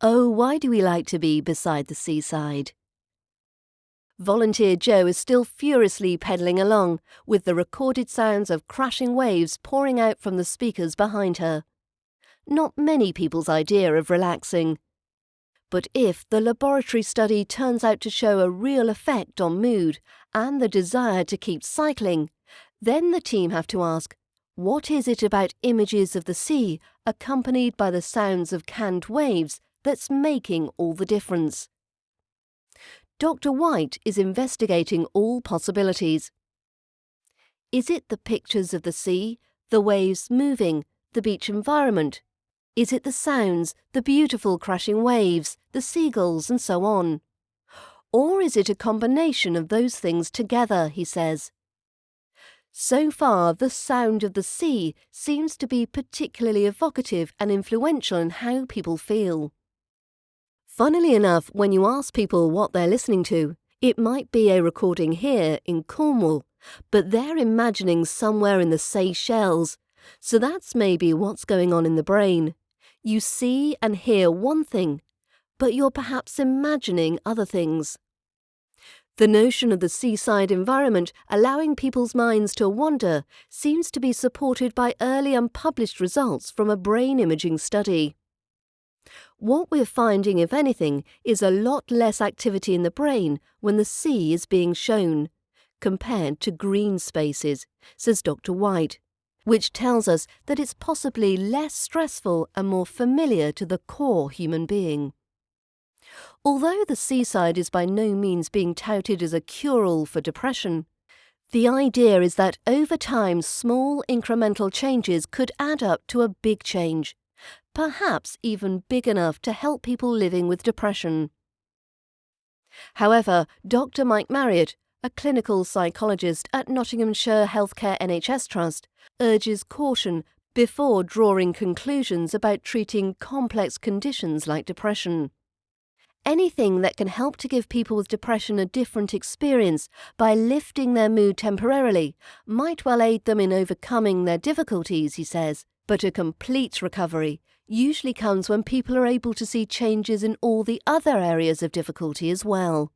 Oh, why do we like to be beside the seaside? Volunteer Jo is still furiously pedalling along, with the recorded sounds of crashing waves pouring out from the speakers behind her. Not many people's idea of relaxing. But if the laboratory study turns out to show a real effect on mood and the desire to keep cycling, then the team have to ask, what is it about images of the sea accompanied by the sounds of canned waves that's making all the difference? Dr. White is investigating all possibilities. Is it the pictures of the sea, the waves moving, the beach environment? Is it the sounds, the beautiful crashing waves, the seagulls and so on? Or is it a combination of those things together, he says. So far, the sound of the sea seems to be particularly evocative and influential in how people feel. Funnily enough, when you ask people what they're listening to, it might be a recording here in Cornwall, but they're imagining somewhere in the Seychelles, so that's maybe what's going on in the brain. You see and hear one thing, but you're perhaps imagining other things. The notion of the seaside environment allowing people's minds to wander seems to be supported by early unpublished results from a brain imaging study. What we're finding, if anything, is a lot less activity in the brain when the sea is being shown, compared to green spaces, says Dr. White, which tells us that it's possibly less stressful and more familiar to the core human being. Although the seaside is by no means being touted as a cure-all for depression, the idea is that over time small incremental changes could add up to a big change, perhaps even big enough to help people living with depression. However, Dr. Mike Marriott, a clinical psychologist at Nottinghamshire Healthcare NHS Trust, urges caution before drawing conclusions about treating complex conditions like depression. Anything that can help to give people with depression a different experience by lifting their mood temporarily might well aid them in overcoming their difficulties, he says, but a complete recovery usually comes when people are able to see changes in all the other areas of difficulty as well.